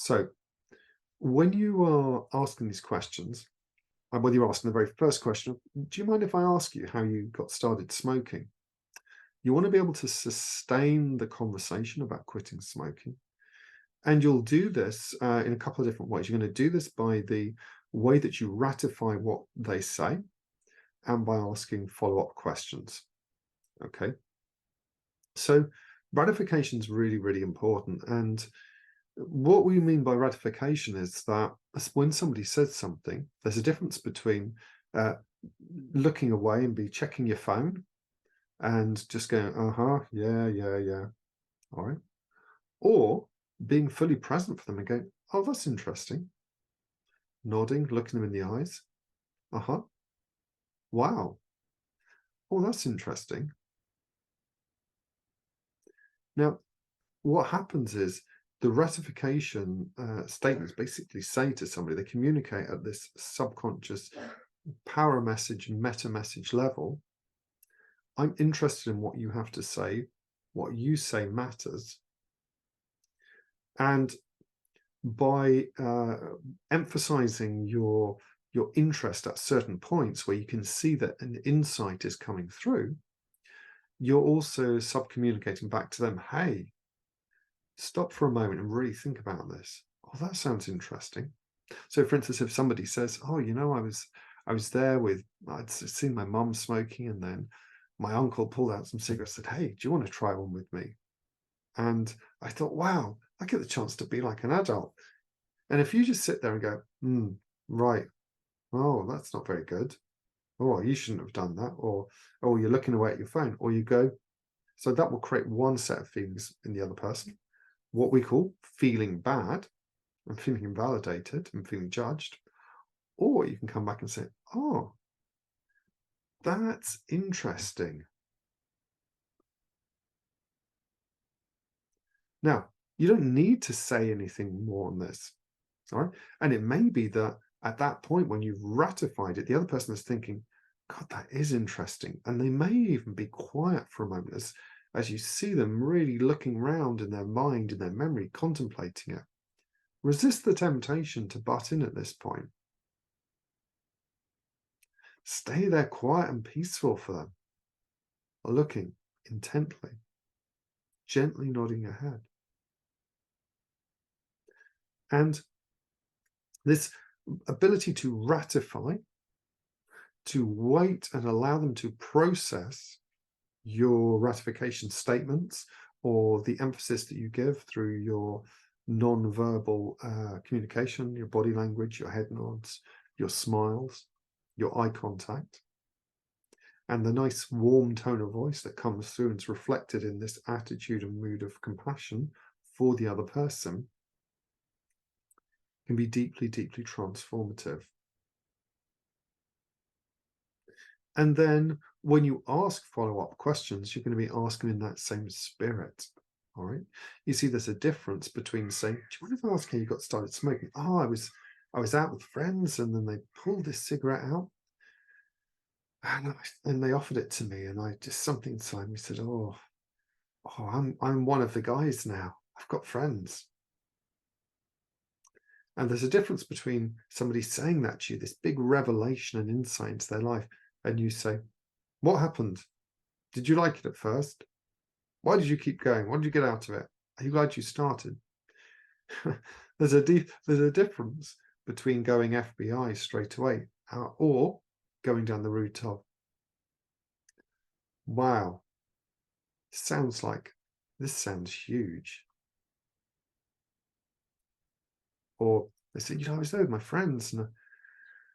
So when you are asking these questions, and whether you're asking the very first question, do you mind if I ask you how you got started smoking? You want to be able to sustain the conversation about quitting smoking. And you'll do this in a couple of different ways. You're going to do this by the way that you ratify what they say and by asking follow-up questions. Okay. So ratification is really, really important. And what we mean by ratification is that when somebody says something, there's a difference between uh, looking away and be checking your phone and just going, uh-huh, yeah, yeah, yeah, all right. Or being fully present for them and going, oh, that's interesting. Nodding, looking them in the eyes. Uh-huh. Wow. Oh, that's interesting. Now, what happens is the ratification statements basically say to somebody, they communicate at this subconscious power message and meta message level. I'm interested in what you have to say. What you say matters. And by emphasizing your interest at certain points where you can see that an insight is coming through, you're also subcommunicating back to them, hey, stop for a moment and really think about this. Oh, that sounds interesting. So for instance, if somebody says, oh, I was there with, I'd seen my mum smoking, and then my uncle pulled out some cigarettes and said, hey, do you want to try one with me? And I thought, wow, I get the chance to be like an adult. And if you just sit there and go, right, oh, that's not very good. Oh, you shouldn't have done that. Or, oh, you're looking away at your phone. Or you go, so that will create one set of feelings in the other person, what we call feeling bad and feeling invalidated and feeling judged. Or you can come back and say, oh, that's interesting. Now, you don't need to say anything more on this. All right. And it may be that at that point, when you've ratified it, the other person is thinking, God, that is interesting. And they may even be quiet for a moment as you see them really looking around in their mind, in their memory, contemplating it. Resist the temptation to butt in at this point. Stay there quiet and peaceful for them, looking intently, gently nodding your head. And this ability to ratify, to wait and allow them to process your ratification statements or the emphasis that you give through your non-verbal communication, your body language, your head nods, your smiles, your eye contact, and the nice warm tone of voice that comes through and is reflected in this attitude and mood of compassion for the other person can be deeply, deeply transformative. And then when you ask follow-up questions, you're going to be asking in that same spirit. All right. You see, there's a difference between saying, do you want to ask how you got started smoking? Oh, I was out with friends, and then they pulled this cigarette out and they offered it to me, and I just, something inside me said, oh, I'm one of the guys now. I've got friends. And there's a difference between somebody saying that to you, this big revelation and insight into their life, and you say, what happened? Did you like it at first? Why did you keep going? What did you get out of it? Are you glad you started? there's a difference between going FBI straight away or going down the route of, wow, sounds like this sounds huge. Or they said, I was there with my friends and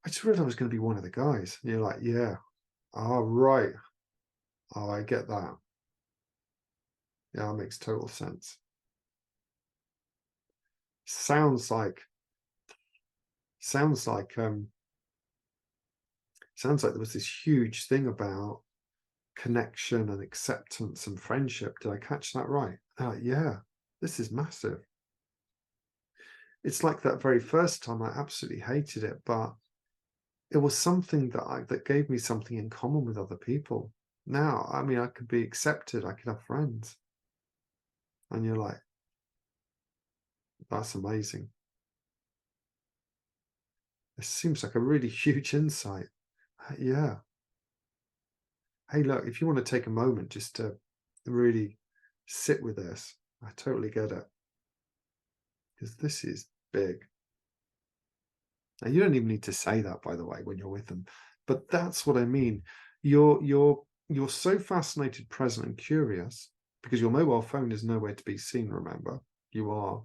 I just realized I was going to be one of the guys. And you're like, yeah, oh, right. Oh, I get that. Yeah, that makes total sense. Sounds like there was this huge thing about connection and acceptance and friendship. Did I catch that right? Yeah, this is massive. It's like that very first time I absolutely hated it, but it was something that gave me something in common with other people. Now, I mean, I could be accepted, I could have friends. And you're like, that's amazing. It seems like a really huge insight. Yeah. Hey, look, if you want to take a moment just to really sit with this, I totally get it, because this is big. Now, you don't even need to say that, by the way, when you're with them, but that's what I mean. You're so fascinated, present, and curious because your mobile phone is nowhere to be seen. Remember, you are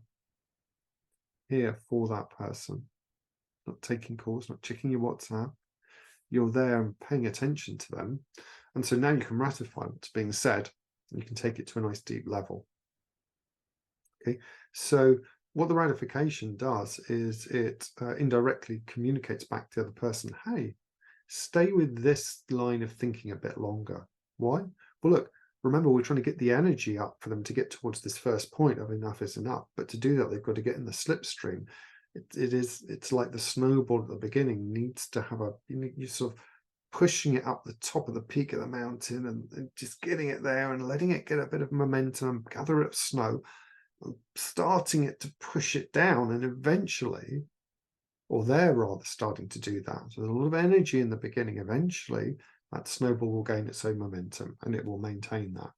here for that person, not taking calls, not checking your WhatsApp. You're there and paying attention to them, and so now you can ratify what's being said, and you can take it to a nice deep level. Okay, so what the ratification does is it indirectly communicates back to the other person, hey, stay with this line of thinking a bit longer. Why? Well, look, remember, we're trying to get the energy up for them to get towards this first point of enough is enough. But to do that, they've got to get in the slipstream. It's like the snowball at the beginning needs to have you sort of pushing it up the top of the peak of the mountain and just getting it there and letting it get a bit of momentum and gather up snow, starting it to push it down, and eventually, or they're rather starting to do that. So there's a lot of energy in the beginning. Eventually, that snowball will gain its own momentum and it will maintain that.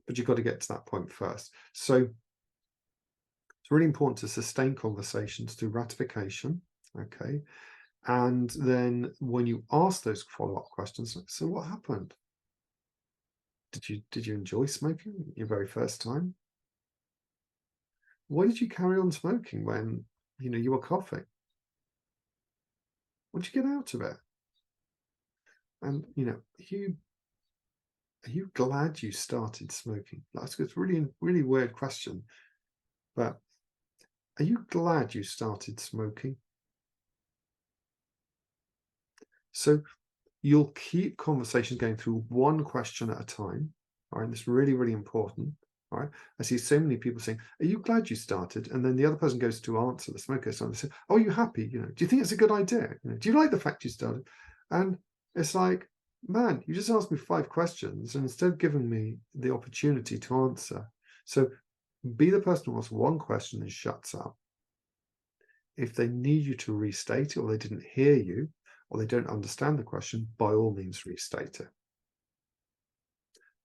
But you've got to get to that point first. So it's really important to sustain conversations through ratification. Okay. And then when you ask those follow-up questions, so what happened? Did you enjoy smoking your very first time? Why did you carry on smoking when you were coughing? What did you get out of it? And are you glad you started smoking? That's a really, really weird question, but are you glad you started smoking? So you'll keep conversations going through one question at a time. All right, and it's really, really important. All right, I see so many people saying, "Are you glad you started?" And then the other person goes to answer, the smoker, so they say, "Oh, are you happy? Do you think it's a good idea? Do you like the fact you started?" And it's like, man, you just asked me 5 questions, and instead of giving me the opportunity to answer, so be the person who asks one question and shuts up. If they need you to restate it, or they didn't hear you, or they don't understand the question, by all means restate it.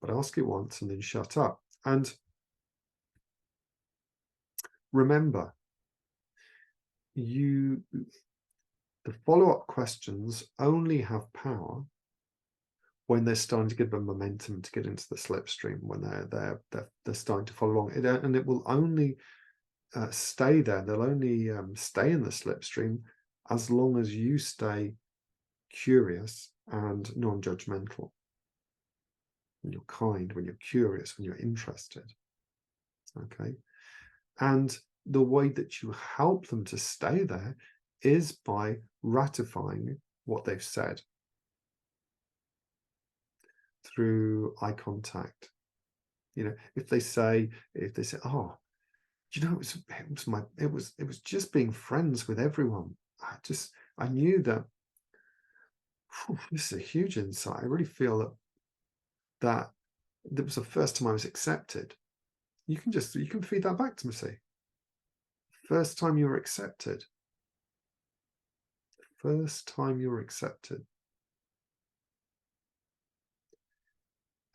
But ask it once and then shut up. And remember, the follow-up questions only have power when they're starting to give them momentum to get into the slipstream, when they're starting to follow along. And it will only stay there. They'll only stay in the slipstream as long as you stay curious and non-judgmental. When you're kind, when you're curious, when you're interested. Okay. And the way that you help them to stay there is by ratifying what they've said through eye contact. If they say, "Oh, it was just being friends with everyone. I knew that." This is a huge insight. I really feel that was the first time I was accepted. You can feed that back to me. See, first time you were accepted. First time you were accepted.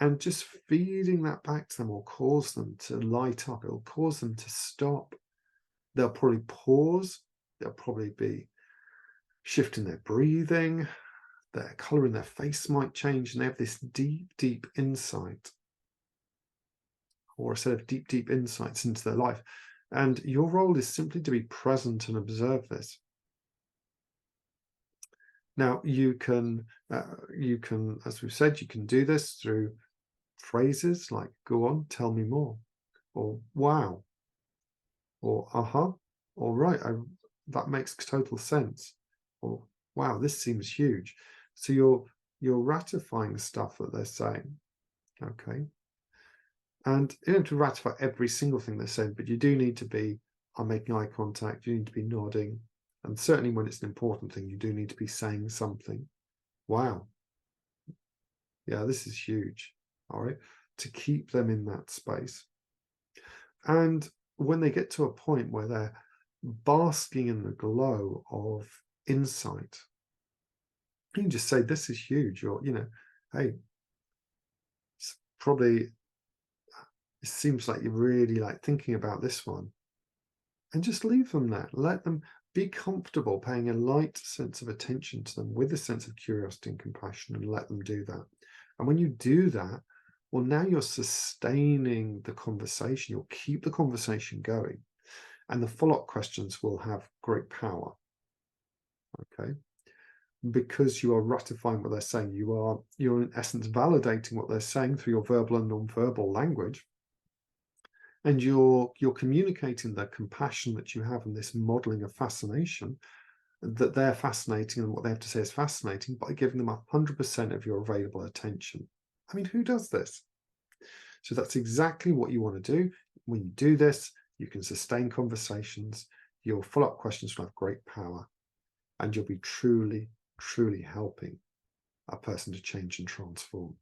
And just feeding that back to them will cause them to light up. It'll cause them to stop. They'll probably pause. They'll probably be shifting their breathing. Their color in their face might change, and they have this deep, deep insight, or a set of deep, deep insights into their life. And your role is simply to be present and observe this. Now, you can, as we've said, you can do this through phrases like "go on, tell me more," or "wow," or "uh-huh," or "right, that makes total sense," or "wow, this seems huge." So you're ratifying stuff that they're saying, okay? And you don't have to ratify every single thing they're saying, but you do need to be making eye contact, you need to be nodding, and certainly when it's an important thing, you do need to be saying something. Wow. Yeah, this is huge. All right. To keep them in that space. And when they get to a point where they're basking in the glow of insight. You can just say, this is huge, or, hey, it's probably, it seems like you're really like thinking about this one. And just leave them there. Let them be comfortable paying a light sense of attention to them with a sense of curiosity and compassion, and let them do that. And when you do that, well, now you're sustaining the conversation. You'll keep the conversation going, and the follow-up questions will have great power. Okay. Because you are ratifying what they're saying, you're in essence validating what they're saying through your verbal and non-verbal language. And you're communicating the compassion that you have and this modeling of fascination, that they're fascinating and what they have to say is fascinating, by giving them 100% of your available attention. I mean, who does this? So that's exactly what you want to do. When you do this, you can sustain conversations, your follow-up questions will have great power, and you'll be truly, truly helping a person to change and transform.